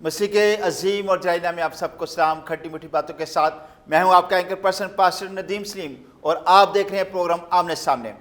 मसीह के अजीम और जलाली नाम में आप सबको सलाम। खट्टी मीठी बातों के साथ मैं हूं आपका anchor person pastor Nadeem Salim और आप देख रहे हैं प्रोग्राम आमने सामने।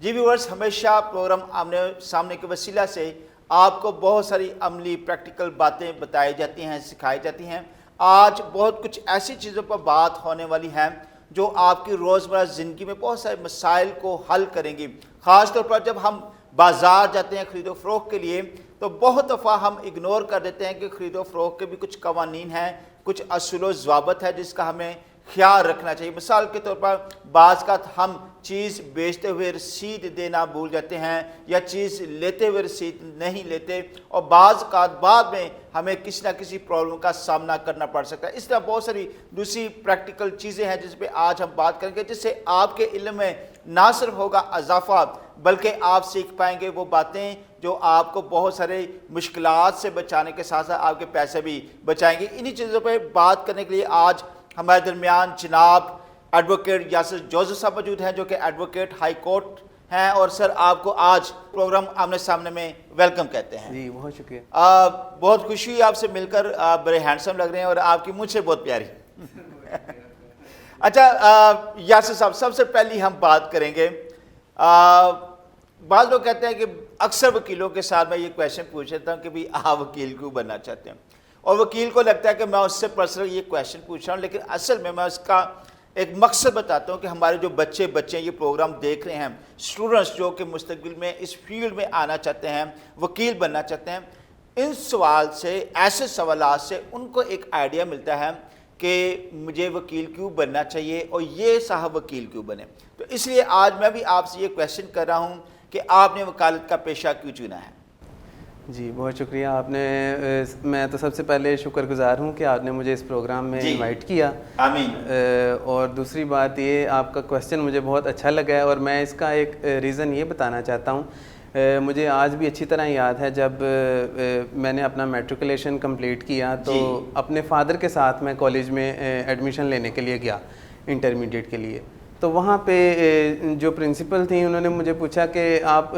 जी व्यूअर्स, हमेशा प्रोग्राम आमने सामने के वसीला से आपको बहुत सारी अमली प्रैक्टिकल बातें बताई जाती हैं, सिखाई जाती हैं। आज बहुत कुछ ऐसी चीज़ों पर बात होने वाली है जो आपकी रोज़मर्रा ज़िंदगी में बहुत सारे मसाइल को हल करेंगी। ख़ास तौर पर जब हम बाज़ार जाते हैं ख़रीदो फ़रोख्त के लिए तो बहुत दफ़ा हम इग्नोर कर देते हैं कि ख़रीदो फ़रोख्त के भी कुछ कवानीन हैं, कुछ असूल व ज़वाबत है जिसका हमें ख्याल रखना चाहिए। मिसाल के तौर पर बाज़ का हम चीज़ बेचते हुए रसीद देना भूल जाते हैं या चीज़ लेते हुए रसीद नहीं लेते और बाज़ का बाद में हमें किसी ना किसी प्रॉब्लम का सामना करना पड़ सकता है। इस तरह बहुत सारी दूसरी प्रैक्टिकल चीज़ें हैं जिस पे आज हम बात करेंगे, जिससे आपके इल्म में ना सिर्फ होगा इजाफा बल्कि आप सीख पाएंगे वो बातें जो आपको बहुत सारे मुश्किलात से बचाने के साथ साथ आपके पैसे भी बचाएंगे। इन्हीं चीज़ों पर बात करने के लिए आज हमारे दरमियान जनाब एडवोकेट यासिर जोसेफ साहब मौजूद हैं जो कि एडवोकेट हाई कोर्ट हैं। और सर, आपको आज प्रोग्राम आमने सामने में वेलकम कहते हैं। जी, बहुत शुक्रिया। बहुत खुशी हुई आपसे मिलकर, बड़े हैंडसम लग रहे हैं और आपकी मुझसे बहुत प्यारी। अच्छा यासिर साहब, सबसे पहले हम बात करेंगे, बाज़ लोग कहते हैं कि अक्सर वकीलों के साथ मैं ये क्वेश्चन पूछ लेता हूँ कि भाई आप वकील क्यों बनना चाहते हैं, और वकील को लगता है कि मैं उससे पर्सनल ये क्वेश्चन पूछ रहा हूँ, लेकिन असल में मैं उसका एक मकसद बताता हूँ कि हमारे जो बच्चे ये प्रोग्राम देख रहे हैं, स्टूडेंट्स जो कि मुस्तकबिल में इस फील्ड में आना चाहते हैं, वकील बनना चाहते हैं, इन सवाल से, ऐसे सवालात से उनको एक आइडिया मिलता है कि मुझे वकील क्यों बनना चाहिए और ये साहब वकील क्यों बने। तो इसलिए आज मैं भी आपसे ये क्वेश्चन कर रहा हूँ कि आपने वकालत का पेशा क्यों चुना है। जी, बहुत शुक्रिया। मैं तो सबसे पहले शुक्रगुजार हूँ कि आपने मुझे इस प्रोग्राम में इनवाइट किया। आमीन। और दूसरी बात ये, आपका क्वेश्चन मुझे बहुत अच्छा लगा है और मैं इसका एक रीज़न ये बताना चाहता हूँ। मुझे आज भी अच्छी तरह याद है जब मैंने अपना मैट्रिकुलेशन कंप्लीट किया तो अपने फादर के साथ मैं कॉलेज में एडमिशन लेने के लिए गया इंटरमीडिएट के लिए। तो वहाँ पे जो प्रिंसिपल थी उन्होंने मुझे पूछा कि आप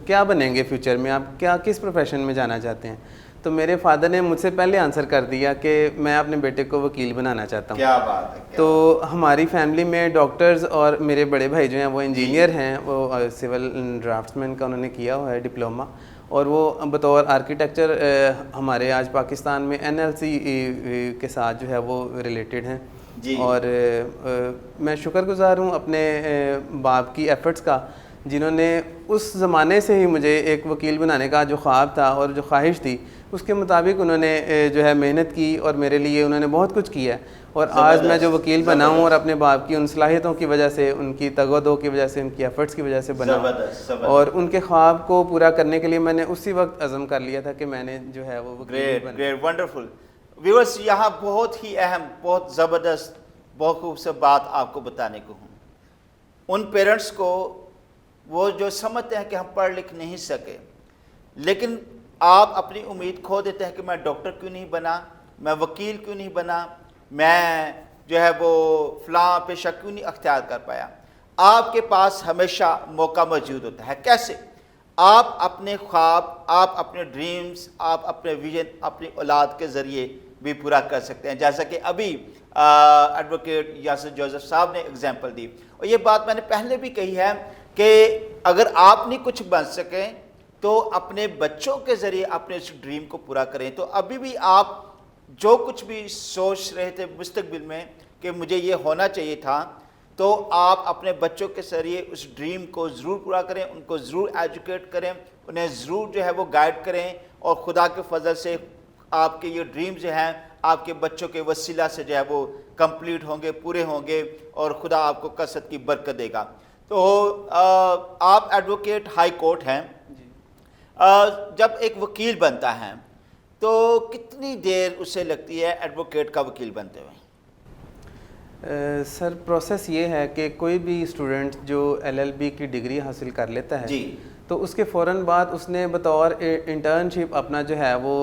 क्या बनेंगे फ्यूचर में, आप किस प्रोफेशन में जाना चाहते हैं। तो मेरे फादर ने मुझसे पहले आंसर कर दिया कि मैं अपने बेटे को वकील बनाना चाहता हूँ। क्या बात है, तो हमारी फैमिली में डॉक्टर्स और मेरे बड़े भाई जो हैं वो इंजीनियर हैं, वो सिविल ड्राफ्ट्समैन का उन्होंने किया हुआ है डिप्लोमा, और वो बतौर आर्किटेक्चर हमारे आज पाकिस्तान में NLC के साथ जो है वो रिलेटेड हैं। और मैं शुक्रगुजार हूँ अपने बाप की एफ़र्ट्स का, जिन्होंने उस ज़माने से ही मुझे एक वकील बनाने का जो ख्वाब था और जो ख्वाहिश थी उसके मुताबिक उन्होंने जो है मेहनत की और मेरे लिए उन्होंने बहुत कुछ किया है। और आज मैं जो वकील बना हूँ और अपने बाप की उन सलाहियतों की वजह से, उनकी तगदो की वजह से, उनकी एफ़र्ट्स की वजह से बना हूँ। और उनके ख्वाब को पूरा करने के लिए मैंने उसी वक्त अज़म कर लिया था कि मैंने जो है वो ग्रेट वंडरफुल। व्यूअर्स, यहाँ बहुत ही अहम, बहुत ज़बरदस्त, बहुत खूबसूरत बात आपको बताने को हूँ। उन पेरेंट्स को वो जो समझते हैं कि हम पढ़ लिख नहीं सके, लेकिन आप अपनी उम्मीद खो देते हैं कि मैं डॉक्टर क्यों नहीं बना, मैं वकील क्यों नहीं बना, मैं जो है वो फ़लाँ पेशा क्यों नहीं अख्तियार कर पाया। आपके पास हमेशा मौका मौजूद होता है। कैसे? आप अपने ख्वाब, आप अपने ड्रीम्स, आप अपने विजन अपनी औलाद के ज़रिए भी पूरा कर सकते हैं, जैसा कि अभी एडवोकेट यासिर जोसेफ साहब ने एग्जांपल दी। और ये बात मैंने पहले भी कही है कि अगर आप नहीं कुछ बन सकें तो अपने बच्चों के ज़रिए अपने इस ड्रीम को पूरा करें। तो अभी भी आप जो कुछ भी सोच रहे थे मुस्तकबिल में कि मुझे ये होना चाहिए था, तो आप अपने बच्चों के ज़रिए उस ड्रीम को ज़रूर पूरा करें, उनको ज़रूर एजुकेट करें, उन्हें ज़रूर जो है वो गाइड करें, और खुदा के फजल से आपके ये ड्रीम जो हैं आपके बच्चों के वसीला से जो है वो कंप्लीट होंगे, पूरे होंगे, और खुदा आपको कसरत की बरकत देगा। तो आप एडवोकेट हाई कोर्ट हैं। जब एक वकील बनता है तो कितनी देर उसे लगती है एडवोकेट का वकील बनते हुए? सर, प्रोसेस ये है कि कोई भी स्टूडेंट जो LLB की डिग्री हासिल कर लेता है जी, तो उसके फ़ौरन बाद उसने बतौर इंटर्नशिप अपना जो है वो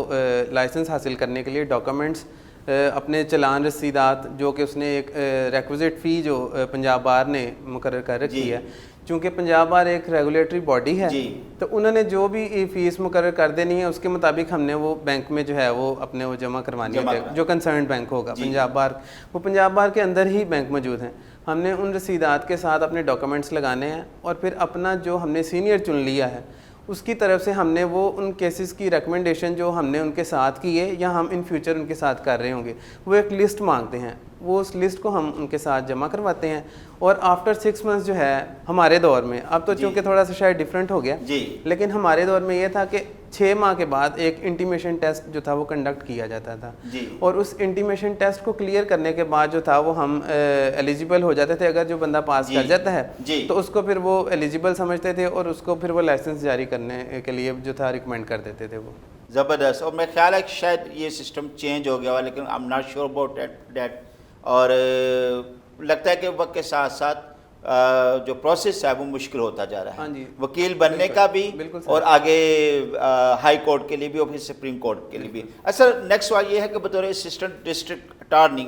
लाइसेंस हासिल करने के लिए डॉक्यूमेंट्स, अपने चलान रसीदात, जो कि उसने एक रिक्विजिट फ़ी जो पंजाब बार ने मुकर्रर कर रखी है, चूँकि पंजाब बार एक रेगुलेटरी बॉडी है जी। तो उन्होंने जो भी फ़ीस मुकर्रर कर देनी है उसके मुताबिक हमने वो बैंक में जो है वो अपने वो जमा करवानी है, जो कंसर्न बैंक होगा पंजाब बार, वो पंजाब बार के अंदर ही बैंक मौजूद हैं। हमने उन रसीदात के साथ अपने डॉक्यूमेंट्स लगाने हैं और फिर अपना जो हमने सीनियर चुन लिया है उसकी तरफ से हमने वो उन केसेस की रिकमेंडेशन जो हमने उनके साथ की है या हम इन फ्यूचर उनके साथ कर रहे होंगे, वो एक लिस्ट मांगते हैं, वो उस लिस्ट को हम उनके साथ जमा करवाते हैं। और आफ्टर 6 मंथ्स जो है हमारे दौर में, अब तो चूँकि थोड़ा सा शायद डिफरेंट हो गया जी, लेकिन हमारे दौर में ये था कि 6 माह के बाद एक इंटीमेशन टेस्ट जो था वो कंडक्ट किया जाता था जी। और उस इंटीमेशन टेस्ट को क्लियर करने के बाद जो था वो हम एलिजिबल हो जाते थे। अगर जो बंदा पास कर जाता है तो उसको फिर वो एलिजिबल समझते थे और उसको फिर वो लाइसेंस जारी करने के लिए जो था रिकमेंड कर देते थे वो। ज़बरदस्त। और मेरा ख्याल है कि शायद ये सिस्टम चेंज हो गया हुआ, लेकिन I am not sure about that. और लगता है कि वक्त के साथ साथ जो प्रोसेस है वो मुश्किल होता जा रहा है। हाँ जी, वकील बनने का भी और आगे हाई कोर्ट के लिए भी और फिर सुप्रीम कोर्ट के लिए भी। अच्छा, नेक्स्ट सवाल ये है कि बतौर असिस्टेंट डिस्ट्रिक्ट अटॉर्नी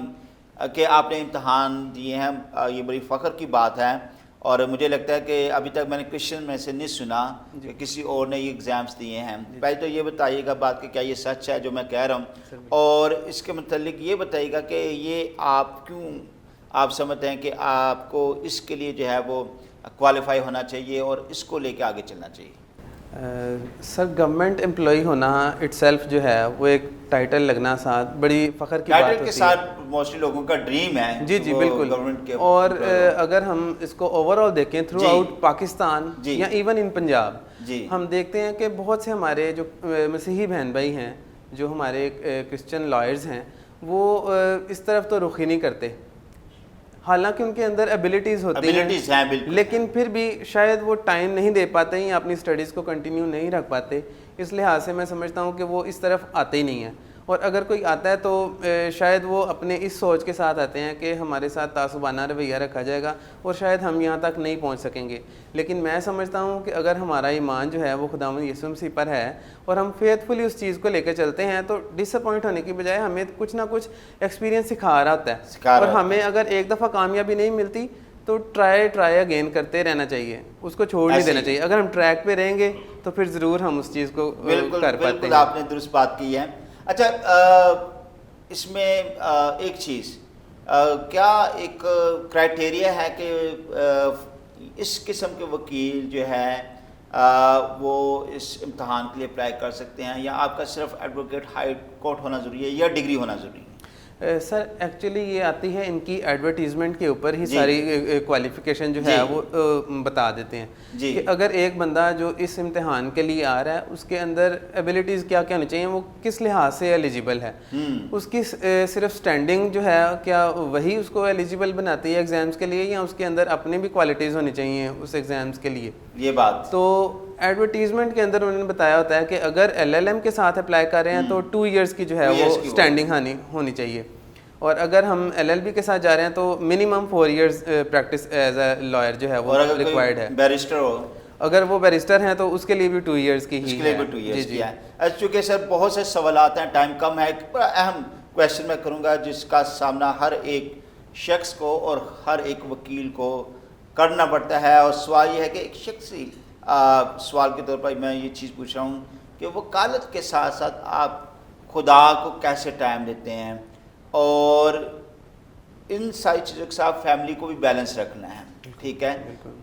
के आपने इम्तहान दिए हैं, ये बड़ी फ़ख्र की बात है। और मुझे लगता है कि अभी तक मैंने क्वेश्चन में से नहीं सुना कि किसी और ने ये एग्ज़ाम्स दिए हैं। पहले तो ये बताइएगा बात कि क्या ये सच है जो मैं कह रहा हूँ, और इसके मतलब ये बताइएगा कि ये आप क्यों आप समझते हैं कि आपको इसके लिए जो है वो क्वालिफाई होना चाहिए और इसको लेके आगे चलना चाहिए। सर, गवर्नमेंट एम्प्लॉई होना इटसेल्फ जो है वो एक टाइटल लगना साथ बड़ी फ़ख्र की बात होती है। टाइटल के साथ मोस्टली लोगों का ड्रीम है। जी जी बिल्कुल। गवर्नमेंट के और अगर हम इसको ओवरऑल देखें थ्रू आउट पाकिस्तान या इवन इन पंजाब, हम देखते हैं कि बहुत से हमारे जो मसीही बहन भाई हैं, जो हमारे क्रिश्चियन लॉयर्स हैं, वो इस तरफ तो रुख ही नहीं करते, हालांकि उनके अंदर एबिलिटीज़ होती हैं, लेकिन फिर भी शायद वो टाइम नहीं दे पाते या अपनी स्टडीज़ को कंटिन्यू नहीं रख पाते। इस लिहाज से मैं समझता हूँ कि वो इस तरफ आते ही नहीं हैं। और अगर कोई आता है तो शायद वो अपने इस सोच के साथ आते हैं कि हमारे साथ तासुबाना रवैया रखा जाएगा और शायद हम यहाँ तक नहीं पहुँच सकेंगे। लेकिन मैं समझता हूँ कि अगर हमारा ईमान जो है वो खुदावंद यीशु मसीह पर है और हम फेथफुली उस चीज़ को लेकर चलते हैं, तो डिसअपॉइंट होने की बजाय हमें कुछ ना कुछ एक्सपीरियंस सिखा रहा होता है। और हमें अगर एक दफ़ा कामयाबी नहीं मिलती तो ट्राई अगेन करते रहना चाहिए, उसको छोड़ नहीं देना चाहिए। अगर हम ट्रैक पे रहेंगे तो फिर ज़रूर हम उस चीज़ को कर पाते हैं। आपने दुरुस्त बात की है। अच्छा, इसमें एक चीज़, क्या एक क्राइटेरिया है कि इस किस्म के वकील जो है वो इस इम्तहान के लिए अप्लाई कर सकते हैं, या आपका सिर्फ एडवोकेट हाई कोर्ट होना ज़रूरी है या डिग्री होना ज़रूरी है? सर एक्चुअली ये आती है इनकी एडवर्टीजमेंट के ऊपर ही सारी क्वालिफिकेशन जो है वो बता देते हैं कि अगर एक बंदा जो इस इम्तिहान के लिए आ रहा है उसके अंदर एबिलिटीज़ क्या क्या होनी चाहिए, वो किस लिहाज से एलिजिबल है, उसकी सिर्फ स्टैंडिंग जो है क्या वही उसको एलिजिबल बनाती है एग्ज़ाम्स के लिए, या उसके अंदर अपनी भी क्वालिटीज़ होनी चाहिए उस एग्ज़ाम्स के लिए। ये बात तो एडवर्टीजमेंट के अंदर उन्होंने बताया होता है कि अगर LLM के साथ अप्लाई कर रहे हैं तो 2 इयर्स की जो है वो स्टैंडिंग होनी चाहिए, और अगर हम LLB के साथ जा रहे हैं तो minimum 4 years practice as a lawyer जो है वो रिक्वायर्ड है। बैरिस्टर हो, अगर वो बैरिस्टर हैं तो उसके लिए भी 2 इयर्स की ही है। 2 इयर्स की है। चूँकि सर बहुत से सवालात हैं, टाइम कम है, एक बड़ा अहम क्वेश्चन मैं करूँगा जिसका सामना हर एक शख्स को और हर एक वकील को करना पड़ता है। और सवाल ये है कि एक शख्सी सवाल के तौर पर मैं ये चीज़ पूछ रहा हूँ कि वकालत के साथ साथ आप खुदा को कैसे टाइम देते हैं, और इन सारी चीज़ों के साथ फैमिली को भी बैलेंस रखना है, ठीक है?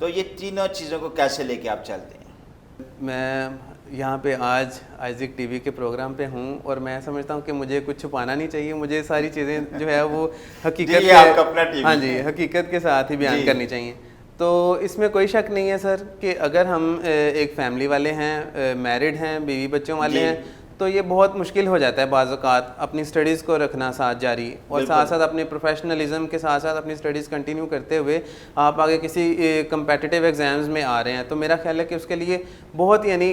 तो ये तीनों चीज़ों को कैसे लेके आप चलते हैं? मैं यहाँ पे आज आइज़िक टीवी के प्रोग्राम पे हूँ और मैं समझता हूँ कि मुझे कुछ छुपाना नहीं चाहिए, मुझे सारी चीज़ें जो है वो हकीकत हाँ जी हकीकत के साथ ही बयान करनी चाहिए। तो इसमें कोई शक नहीं है सर कि अगर हम एक फैमिली वाले हैं, मैरिड हैं, बीवी बच्चों वाले हैं, तो ये बहुत मुश्किल हो जाता है बाज़ औक़ात अपनी स्टडीज़ को रखना साथ जारी, और साथ साथ अपने प्रोफेशनलिज्म के साथ साथ अपनी स्टडीज़ कंटिन्यू करते हुए आप आगे किसी कम्पिटिटिव एग्ज़ाम्स में आ रहे हैं। तो मेरा ख्याल है कि उसके लिए बहुत यानी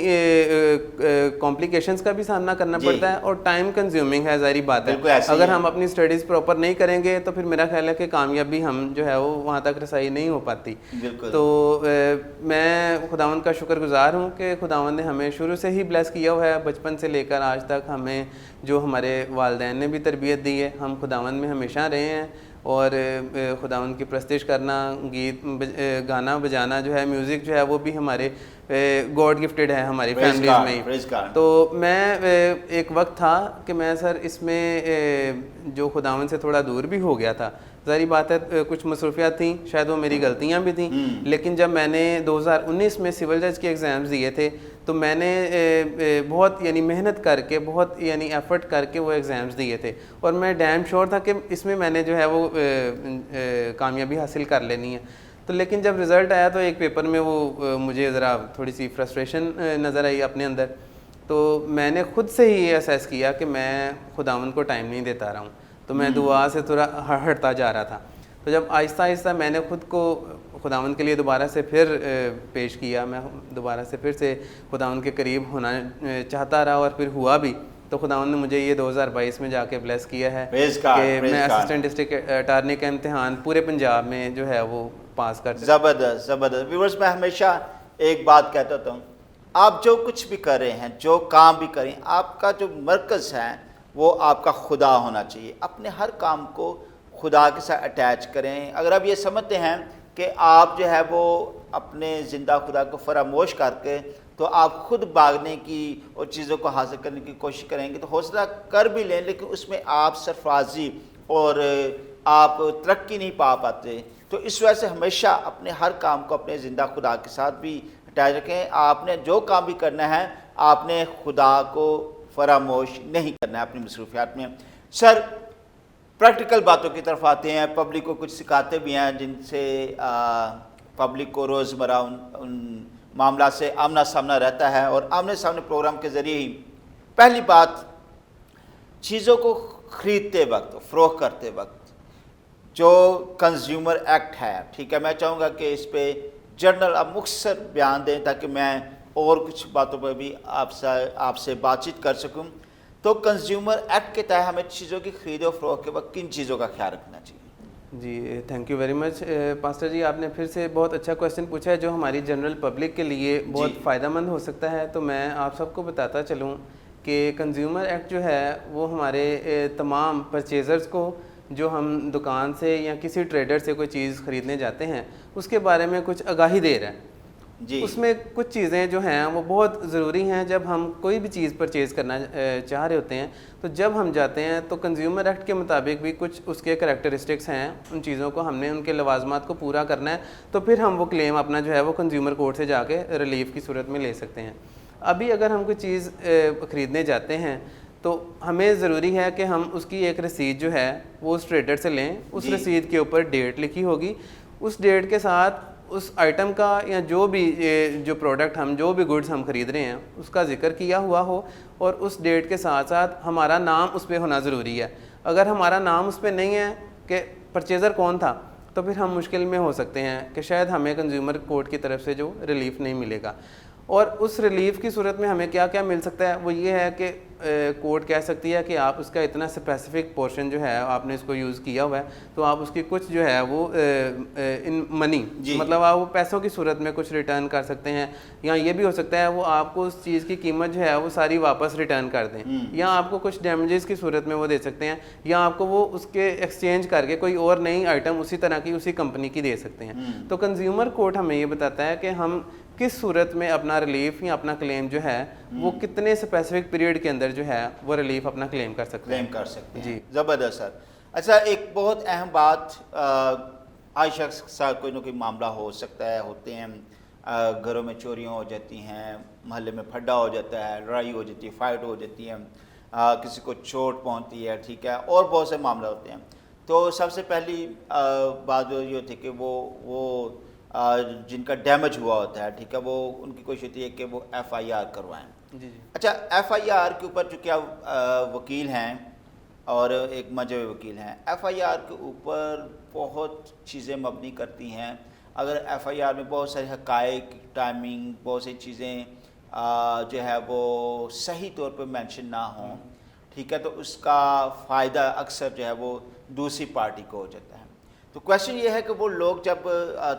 कॉम्प्लिकेशंस का भी सामना करना पड़ता है और टाइम कंज्यूमिंग है, ज़ाहिर बात है। अगर हम अपनी स्टडीज़ प्रॉपर नहीं करेंगे तो फिर मेरा ख्याल है कि कामयाबी हम जो है वो वहाँ तक रसाई नहीं हो पाती। तो मैं खुदावंद का शुक्रगुज़ार हूँ कि खुदावंद ने हमें शुरू से ही ब्लेस किया हुआ है, बचपन से लेकर आज तक हमें जो हमारे वालिदैन ने भी तरबियत दी है, हम खुदावंद में हमेशा रहे हैं और खुदावंद की प्रस्तिश करना, गाना बजाना जो है, म्यूज़िक जो है वो भी हमारे गॉड गिफ्टेड है हमारी फैमिलीज में ही। Praise God. तो मैं एक वक्त था कि मैं सर इसमें जो खुदावंद से थोड़ा दूर भी हो गया था। ज़ाहिर बात है कुछ मसरूफियात थी, शायद वो मेरी गलतियाँ भी थी, लेकिन जब मैंने 2019 में सिविल जज के एग्ज़ाम्स दिए थे तो मैंने बहुत यानी मेहनत करके, बहुत यानी एफ़र्ट करके वो एग्ज़ाम्स दिए थे और मैं डैम श्योर था कि इसमें मैंने जो है वो कामयाबी हासिल कर लेनी है। तो लेकिन जब रिज़ल्ट आया तो एक पेपर में वो मुझे ज़रा थोड़ी सी फ्रस्ट्रेशन नज़र आई अपने अंदर। तो मैंने खुद से ही ये असेस किया कि मैं खुदावंद को टाइम नहीं देता रहा हूँ, तो मैं दुआ से थोड़ा हटता जा रहा था। तो जब आहिस्ता आहिस्ता मैंने खुद को खुदावंद के लिए दोबारा से फिर पेश किया, मैं दोबारा से फिर से खुदावंद के करीब होना चाहता रहा और फिर हुआ भी। तो खुदावंद ने मुझे ये 2022 में जाके ब्लेस किया है कि मैं असिस्टेंट डिस्ट्रिक्ट अटार्नी का इम्तिहान पूरे पंजाब में जो है वो पास कर। ज़बरदस्त ज़बरदस्त। व्यूअर्स, मैं हमेशा एक बात कहता हूँ, आप जो कुछ भी कर रहे हैं, जो काम भी करें, आपका जो मरकज़ है वो आपका खुदा होना चाहिए। अपने हर काम को खुदा के साथ अटैच करें। अगर आप ये समझते हैं कि आप जो है वो अपने ज़िंदा खुदा को फरामोश करके तो आप खुद भागने की और चीज़ों को हासिल करने की कोशिश करेंगे तो हौसला कर भी लें, लेकिन उसमें आप सरफराजी और आप तरक्की नहीं पा पाते। तो इस वजह से हमेशा अपने हर काम को अपने ज़िंदा खुदा के साथ भी अटैच रखें। आपने जो काम भी करना है आपने खुदा को फरामोश नहीं करना है अपनी मसरूफियात में। सर, प्रैक्टिकल बातों की तरफ आते हैं। पब्लिक को कुछ सिखाते भी हैं जिनसे पब्लिक को रोज़मर्रा उन मामला से आमना सामना रहता है और आमने सामने प्रोग्राम के ज़रिए ही। पहली बात, चीज़ों को ख़रीदते वक्त, फ़रोख्त करते वक्त जो कंज्यूमर एक्ट है, ठीक है, मैं चाहूँगा कि इस पे जनरल आप मुख्तसर बयान दें ताकि मैं और कुछ बातों पर भी आपसे बातचीत कर सकूँ। तो कंज्यूमर एक्ट के तहत हमें चीज़ों की खरीद और फरोख्त के वक्त किन चीज़ों का ख्याल रखना चाहिए? जी, thank you very much pastor ji, आपने फिर से बहुत अच्छा क्वेश्चन पूछा है जो हमारी जनरल पब्लिक के लिए बहुत फ़ायदेमंद हो सकता है। तो मैं आप सबको बताता चलूँ कि कंज्यूमर एक्ट जो है वो हमारे तमाम परचेज़र्स को, जो हम दुकान से या किसी ट्रेडर से कोई चीज़ ख़रीदने जाते हैं, उसके बारे में कुछ आगाही दे रहा है जी। उसमें कुछ चीज़ें जो हैं वो बहुत ज़रूरी हैं। जब हम कोई भी चीज़ परचेज़ करना चाह रहे होते हैं तो जब हम जाते हैं तो कंज्यूमर एक्ट के मुताबिक भी कुछ उसके करैक्टरिस्टिक्स हैं, उन चीज़ों को हमने उनके लवाजमात को पूरा करना है, तो फिर हम वो क्लेम अपना जो है वो कंज्यूमर कोर्ट से जाके रिलीफ की सूरत में ले सकते हैं। अभी अगर हम कोई चीज़ ख़रीदने जाते हैं तो हमें ज़रूरी है कि हम उसकी एक रसीद जो है वो उस ट्रेडर से लें। उस रसीद के ऊपर डेट लिखी होगी, उस डेट के साथ उस आइटम का या जो भी जो प्रोडक्ट हम, जो भी गुड्स हम ख़रीद रहे हैं उसका ज़िक्र किया हुआ हो और उस डेट के साथ साथ हमारा नाम उस पर होना ज़रूरी है। अगर हमारा नाम उस पर नहीं है कि परचेज़र कौन था तो फिर हम मुश्किल में हो सकते हैं कि शायद हमें कंज्यूमर कोर्ट की तरफ से जो रिलीफ़ नहीं मिलेगा। और उस रिलीफ़ की सूरत में हमें क्या क्या मिल सकता है, वो ये है कि कोर्ट कह सकती है कि आप उसका इतना स्पेसिफिक पोर्शन जो है आपने इसको यूज़ किया हुआ है, तो आप उसकी कुछ जो है वो इन मनी, मतलब आप वो पैसों की सूरत में कुछ रिटर्न कर सकते हैं, या ये भी हो सकता है वो आपको उस चीज़ की कीमत जो है वो सारी वापस रिटर्न कर दें, या आपको कुछ डैमेजेस की सूरत में वो दे सकते हैं, या आपको वो उसके एक्सचेंज करके कोई और नई आइटम उसी तरह की उसी कंपनी की दे सकते हैं। तो कंज्यूमर कोर्ट हमें ये बताता है कि हम किस सूरत में अपना रिलीफ या अपना क्लेम जो है वो कितने स्पेसिफिक पीरियड के अंदर जो है वो रिलीफ अपना क्लेम कर सकते हैं। जी, ज़बरदस्त सर। अच्छा, एक बहुत अहम बात, हर शख्स के साथ कोई ना कोई मामला हो सकता है, होते हैं, घरों में चोरियां हो जाती हैं, महल्ले में फड्डा हो जाता है, लड़ाई हो जाती है, फाइट हो जाती है, किसी को चोट पहुंचती है, ठीक है, और बहुत से मामले होते हैं। तो सबसे पहली बात ये होती है कि वो जिनका डैमेज हुआ होता है, ठीक है, वो उनकी कोशिश होती है कि वो FIR करवाएं। जी। अच्छा, FIR के ऊपर चूँकि आप वकील हैं और एक मजहबी वकील हैं, FIR के ऊपर बहुत चीज़ें मबनी करती हैं। अगर FIR में बहुत सारे हक़ाइक़, टाइमिंग, बहुत सी चीज़ें जो है वो सही तौर पे मेंशन ना हों, ठीक है, तो उसका फ़ायदा अक्सर जो है वो दूसरी पार्टी को हो जाता है। तो क्वेश्चन ये है कि वो लोग जब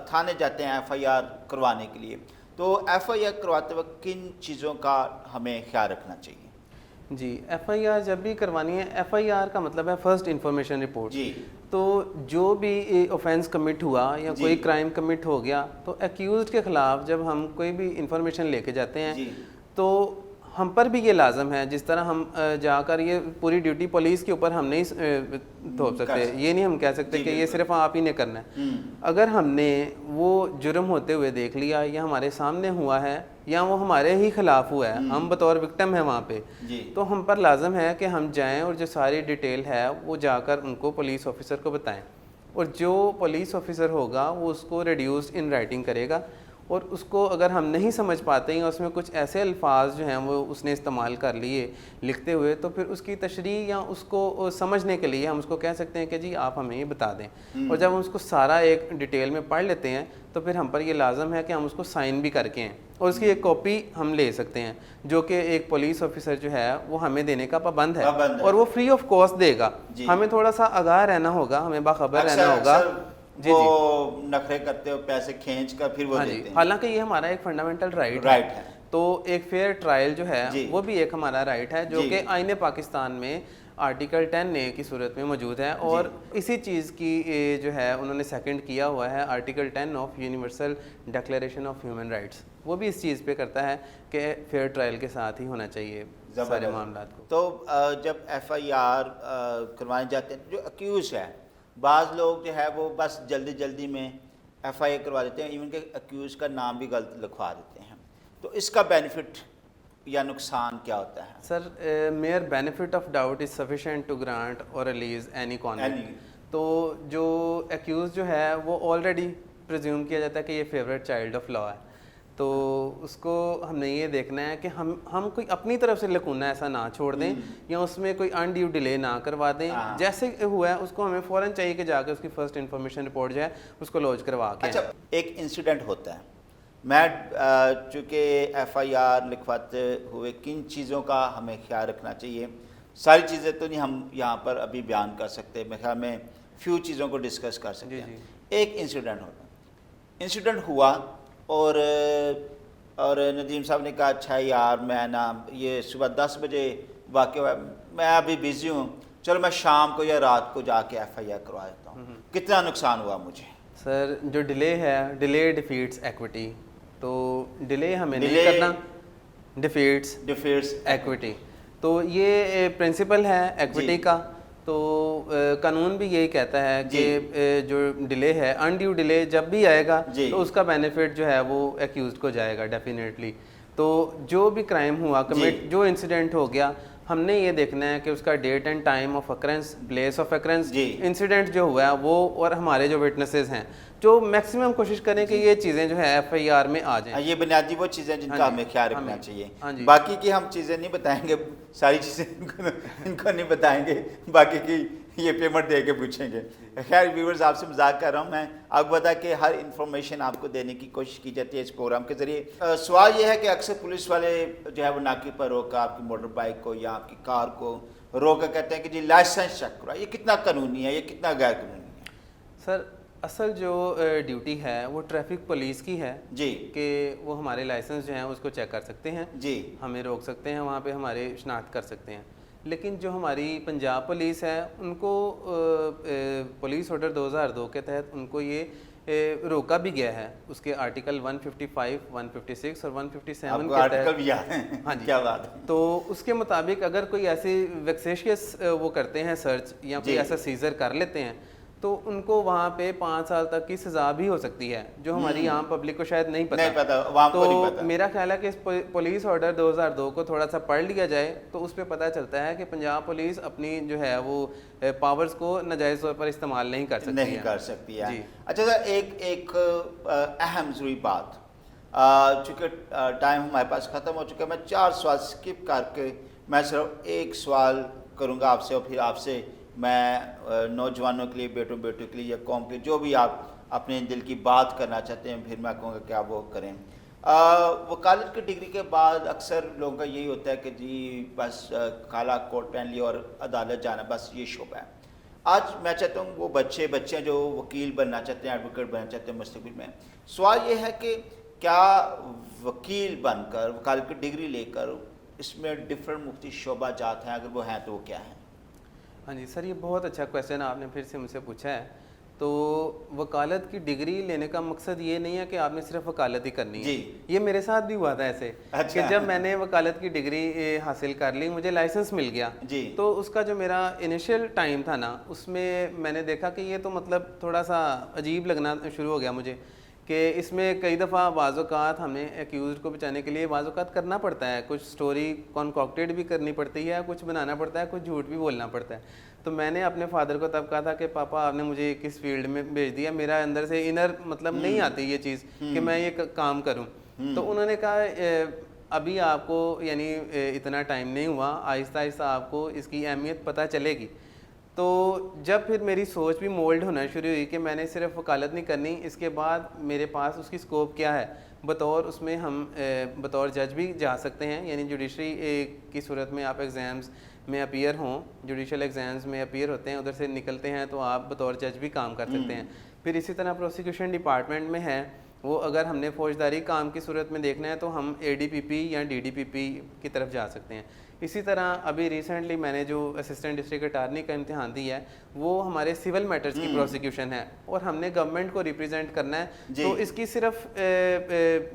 थाने जाते हैं FIR करवाने के लिए, तो FIR करवाते वक्त किन चीज़ों का हमें ख्याल रखना चाहिए? जी, एफआईआर जब भी करवानी है, एफआईआर का मतलब है फर्स्ट इंफॉर्मेशन रिपोर्ट। जी तो जो भी ऑफेंस कमिट हुआ या जी। कोई क्राइम कमिट हो गया, तो एक्यूज के खिलाफ जब हम कोई भी इंफॉर्मेशन लेके जाते हैं जी तो हम पर भी ये लाजम है, जिस तरह हम जाकर ये पूरी ड्यूटी पुलिस के ऊपर हम नहीं थोप कर सकते, सकते। ये नहीं हम कह सकते जी, कि ये बिल्कुल। सिर्फ आप ही ने करना है। अगर हमने वो जुर्म होते हुए देख लिया या हमारे सामने हुआ है या वो हमारे ही खिलाफ हुआ है, हम बतौर विक्टिम है वहाँ पे, जी तो हम पर लाजम है कि हम जाएं और जो सारी डिटेल है वो जाकर उनको पुलिस ऑफिसर को बताएं, और जो पुलिस ऑफिसर होगा वो उसको रिड्यूस्ड इन राइटिंग करेगा। और उसको अगर हम नहीं समझ पाते हैं, उसमें कुछ ऐसे अल्फाज जो हैं वो उसने इस्तेमाल कर लिए लिखते हुए, तो फिर उसकी तशरीह या उसको समझने के लिए हम उसको कह सकते हैं कि जी आप हमें ये बता दें। और जब हम उसको सारा एक डिटेल में पढ़ लेते हैं तो फिर हम पर ये लाजम है कि हम उसको साइन भी करके हैं, और उसकी एक कॉपी हम ले सकते हैं, जो कि एक पुलिस ऑफिसर जो है वो हमें देने का पाबंद है, और वो फ्री ऑफ कॉस्ट देगा। हमें थोड़ा सा आगाह रहना होगा, हमें बाखबर रहना होगा। वो नखरे करते हो, पैसे खींच कर फिर वो हाँ देते जी, हैं। हालांकि ये हमारा एक फंडामेंटल राइट है। तो एक फेयर ट्रायल जो है जी। वो भी एक हमारा राइट है, जो जी। कि आईने पाकिस्तान में आर्टिकल 10A की सूरत में मौजूद है, और इसी चीज़ की जो है उन्होंने सेकंड किया हुआ है article 10 of universal declaration of human rights. वो भी इस चीज़ पे करता है कि फेयर ट्रायल के साथ ही होना चाहिए सारे मामला को। तो जब एफआईआर करवाए जाते हैं, जो अक्यूज है, बाज़ लोग जो है वो बस जल्दी जल्दी में एफआईआर करवा देते हैं, इवन के अक्यूज का नाम भी गलत लिखवा देते हैं। तो इसका बेनिफिट या नुकसान क्या होता है? Sir, mere benefit of doubt is sufficient to grant और रिलीज एनी कॉन्विक्ट। तो जो एक्यूज जो है वो ऑलरेडी प्रिज्यूम किया जाता है कि ये फेवरेट चाइल्ड ऑफ लॉ है, तो उसको हमने ये देखना है कि हम कोई अपनी तरफ से लकूना ऐसा ना छोड़ दें या उसमें कोई अनड्यू डिले ना करवा दें। जैसे हुआ है उसको हमें फ़ौरन चाहिए कि जाकर उसकी फर्स्ट इन्फॉर्मेशन रिपोर्ट जो है उसको लॉन्च करवा के। अच्छा, एक इंसिडेंट होता है, मैं चूँकि एफआईआर लिखवाते हुए किन चीज़ों का हमें ख्याल रखना चाहिए, सारी चीज़ें तो नहीं हम यहाँ पर अभी बयान कर सकते, मेरे ख्याल में फ्यू चीज़ों को डिस्कस कर सकते हैं। एक इंसिडेंट हुआ और नदीम साहब ने कहा अच्छा यार मैं ना ये सुबह 10 बजे वाक़या हुआ, मैं अभी बिज़ी हूँ, चलो मैं शाम को या रात को जाके एफआईआर करवा देता हूँ। कितना नुकसान हुआ मुझे? सर, जो डिले है, डिले डिफीट्स एक्विटी, तो डिले हमें नहीं करना, डिफीट्स एक्विटी, तो ये प्रिंसिपल है एक्विटी का। तो कानून भी यही कहता है कि जो डिले है, अनड्यू डिले जब भी आएगा तो उसका बेनिफिट जो है वो एक्यूज्ड को जाएगा डेफिनेटली। तो जो भी क्राइम हुआ कमिट, जो इंसिडेंट हो गया, हमने ये देखना है कि उसका date and time of occurrence, place of occurrence, incident जो हुआ है वो, और हमारे जो विटनेसेस हैं, जो मैक्सिमम कोशिश करें कि ये चीज़ें जो है एफआईआर में आ जाएं। ये बुनियादी वो चीज़ें जिनका हमें ख्याल रखना चाहिए। बाकी की हम चीज़ें नहीं बताएंगे, सारी चीज़ें इनको नहीं बताएंगे, बाकी की ये पेमेंट दे के पूछेंगे। खैर व्यूअर्स, आपसे मजाक कर रहा हूँ मैं, आपको बता कि हर इन्फॉर्मेशन आपको देने की कोशिश की जाती है इस प्रोग्राम के ज़रिए। सवाल ये है कि अक्सर पुलिस वाले जो है वो नाके पर रोका आपकी मोटर बाइक को या आपकी कार को रोका, कहते हैं कि जी लाइसेंस चेक करो। ये कितना कानूनी है, ये कितना गैर कानूनी है? सर, असल जो ड्यूटी है वो ट्रैफिक पुलिस की है जी, कि वो हमारे लाइसेंस जो हैं उसको चेक कर सकते हैं जी, हमें रोक सकते हैं, वहाँ पे हमारे शनाख्त कर सकते हैं। लेकिन जो हमारी पंजाब पुलिस है उनको पुलिस ऑर्डर 2002 के तहत उनको ये रोका भी गया है, उसके आर्टिकल 155, 156 और 157 के आर्टिकल भी याद है। हाँ जी, क्या बात है। तो उसके मुताबिक अगर कोई ऐसी वेक्सेशियस वो करते हैं सर्च या कोई ऐसा सीजर कर लेते हैं तो उनको वहाँ पे 5 साल तक की सज़ा भी हो सकती है, जो हमारी आम पब्लिक को शायद नहीं पता। तो नहीं पता। मेरा ख्याल है कि इस पुलिस ऑर्डर 2002 को थोड़ा सा पढ़ लिया जाए तो उस पर पता चलता है कि पंजाब पुलिस अपनी जो है वो पावर्स को नाजायज़ तौर पर इस्तेमाल नहीं कर सकती है। अच्छा सर, एक अहम ज़रूरी बात, चूँकि टाइम हमारे पास ख़त्म हो चुका है, मैं 4 सवाल स्किप करके मैं सिर्फ एक सवाल करूँगा आपसे, और फिर आपसे मैं नौजवानों के लिए, बेटों बेटों के लिए या कौम के जो भी आप अपने दिल की बात करना चाहते हैं, फिर मैं कहूँगा कि आप वो करें। वकालत की डिग्री के बाद अक्सर लोगों का यही होता है कि जी बस काला कोट पहन लिया और अदालत जाना, बस ये शोबा है। आज मैं चाहता हूँ वो बच्चे जो वकील बनना चाहते हैं, एडवोकेट बनना चाहते हैं मुस्तकबिल में, सवाल ये है कि क्या वकील बनकर, वकालत की डिग्री लेकर इसमें डिफरेंट मुफ्ती शोबा जात हैं, अगर वो हैं तो वो क्या है? हाँ जी सर, ये बहुत अच्छा क्वेश्चन आपने फिर से मुझसे पूछा है। तो वकालत की डिग्री लेने का मकसद ये नहीं है कि आपने सिर्फ वकालत ही करनी है। जी। ये मेरे साथ भी हुआ था ऐसे अच्छा। कि जब मैंने वकालत की डिग्री हासिल कर ली, मुझे लाइसेंस मिल गया जी। तो उसका जो मेरा इनिशियल टाइम था ना, उसमें मैंने देखा कि ये तो मतलब थोड़ा सा अजीब लगना शुरू हो गया मुझे कि इसमें कई दफ़ा बाज़-औक़ात हमें एक्यूज़ को बचाने के लिए बाज़-औक़ात करना पड़ता है, कुछ स्टोरी कॉन्कॉक्टेड भी करनी पड़ती है, कुछ बनाना पड़ता है, कुछ झूठ भी बोलना पड़ता है। तो मैंने अपने फादर को तब कहा था कि पापा आपने मुझे किस फील्ड में भेज दिया, मेरा अंदर से इनर मतलब नहीं आती ये चीज़ कि मैं ये काम करूँ। तो उन्होंने कहा अभी आपको यानी इतना टाइम नहीं हुआ, आहिस्ता आहिस्ता आपको इसकी अहमियत पता चलेगी। तो जब फिर मेरी सोच भी मोल्ड होना शुरू हुई कि मैंने सिर्फ वकालत नहीं करनी, इसके बाद मेरे पास उसकी स्कोप क्या है, बतौर उसमें हम बतौर जज भी जा सकते हैं, यानी जुडिशरी की सूरत में आप एग्ज़ाम्स में अपीयर हों, जुडिशल एग्ज़ाम्स में अपीयर होते हैं, उधर से निकलते हैं तो आप बतौर जज भी काम कर सकते हैं। फिर इसी तरह प्रोसिक्यूशन डिपार्टमेंट में है, वो अगर हमने फौजदारी काम की सूरत में देखना है तो हम ADPP या DDPP की तरफ जा सकते हैं। इसी तरह अभी रिसेंटली मैंने जो असिस्टेंट डिस्ट्रिक्ट अटार्नी का इम्तिहान दिया है वो हमारे सिविल मैटर्स की प्रोसिक्यूशन है और हमने गवर्नमेंट को रिप्रेजेंट करना है। तो इसकी सिर्फ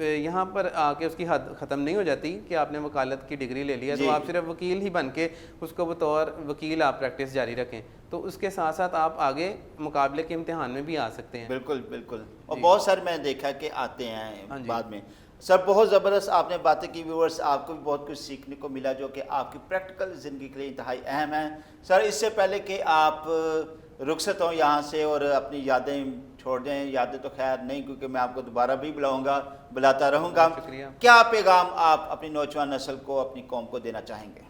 यहाँ पर आके उसकी हद ख़त्म नहीं हो जाती कि आपने वकालत की डिग्री ले लिया तो आप सिर्फ वकील ही बन के उसको बतौर वकील आप प्रैक्टिस जारी रखें, तो उसके साथ साथ आप आगे मुकाबले के इम्तिहान में भी आ सकते हैं। बिल्कुल बिल्कुल। और बहुत सारे मैंने देखा कि आते हैं बाद में। सर बहुत ज़बरदस्त आपने बातें की, व्यूअर्स आपको भी बहुत कुछ सीखने को मिला जो कि आपकी प्रैक्टिकल ज़िंदगी के लिए इंतहाई अहम है। सर इससे पहले कि आप रुखसत हों यहाँ से और अपनी यादें छोड़ दें, यादें तो खैर नहीं क्योंकि मैं आपको दोबारा भी बुलाता रहूँगा, क्या पैगाम आप अपनी नौजवान नस्ल को, अपनी कौम को देना चाहेंगे?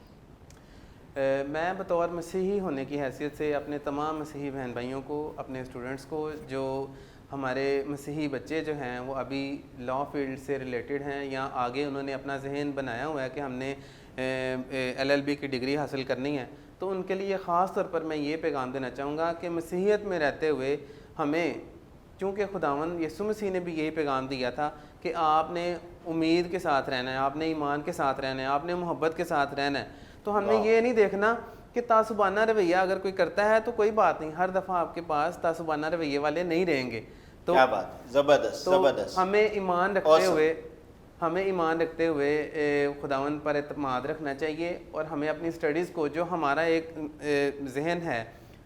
मैं बतौर मसीही होने की हैसियत से अपने तमाम मसीही बहन भाइयों को, अपने स्टूडेंट्स को, जो हमारे मसीही बच्चे जो हैं वो अभी लॉ फील्ड से रिलेटेड हैं या आगे उन्होंने अपना जहन बनाया हुआ है कि हमने LLB की डिग्री हासिल करनी है, तो उनके लिए ख़ास तौर पर मैं ये पैगाम देना चाहूँगा कि मसीहियत में रहते हुए हमें, चूँकि खुदावंद यीशु मसीह ने भी यही पैगाम दिया था कि आपने उम्मीद के साथ रहना है, आपने ईमान के साथ रहना है, आपने मोहब्बत के साथ रहना है। तो हमने ये नहीं देखना कि तासुबाना रवैया अगर कोई करता है तो कोई बात नहीं, हर दफ़ा आपके पास तासुबाना रवैये वाले नहीं रहेंगे। तो क्या बात, ज़बरदस्त तो ज़बरदस्त। हमें ईमान रखते हुए खुदावंद पर एतमाद रखना चाहिए और हमें अपनी स्टडीज़ को, जो हमारा एक जहन है,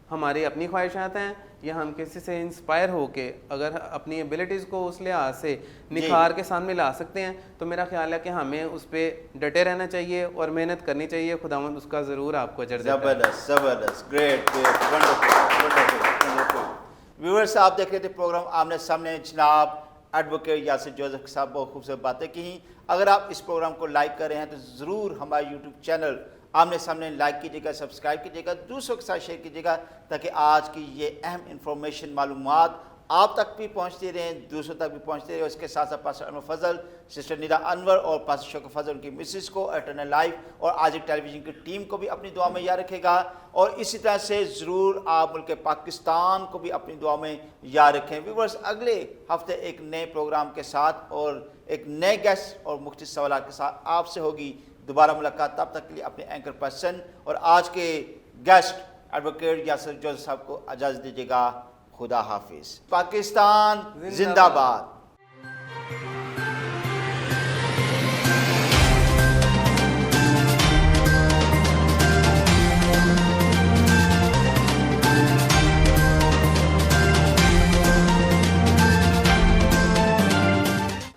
हमारी अपनी ख्वाहिशात हैं या हम किसी से इंस्पायर होके अगर अपनी एबिलिटीज़ को उस लिहाज से निखार के सामने ला सकते हैं तो मेरा ख्याल है कि हमें उस पर डटे रहना चाहिए और मेहनत करनी चाहिए। खुदावंद उसका ज़रूर आपको अजर देता है। ज़बरदस्त ज़बरदस्त, great great, wonderful wonderful wonderful. Viewers आप देख रहे थे प्रोग्राम आमने सामने, जनाब एडवोकेट यासिर जोसेफ साहब बहुत खूबसूरत बातें की। अगर आप इस प्रोग्राम को लाइक कर रहे हैं तो ज़रूर हमारे यूट्यूब चैनल आमने सामने लाइक कीजिएगा, सब्सक्राइब कीजिएगा, दूसरों के साथ शेयर कीजिएगा ताकि आज की ये अहम इंफॉर्मेशन, मालूमात आप तक भी पहुंचती रहें, दूसरों तक भी पहुंचती रहे। उसके साथ साथ पास्टर अनवर फजल, सिस्टर निदा अनवर और पास्टर शौकत फजल, उनकी मिसेस को, एटर्नल लाइफ और आज एक टेलीविज़न की टीम को भी अपनी दुआ में याद रखेगा। और इसी तरह से ज़रूर आप मुल्क पाकिस्तान को भी अपनी दुआ में याद रखें। व्यूअर्स अगले हफ्ते एक नए प्रोग्राम के साथ और एक नए गेस्ट और मुख्तलिफ सवालात के साथ आपसे होगी दोबारा मुलाकात। तब तक के लिए अपने एंकर पर्सन और आज के गेस्ट एडवोकेट यासिर जोसेफ साहब को इजाज़त दीजिएगा। खुदा हाफिज। पाकिस्तान जिंदाबाद।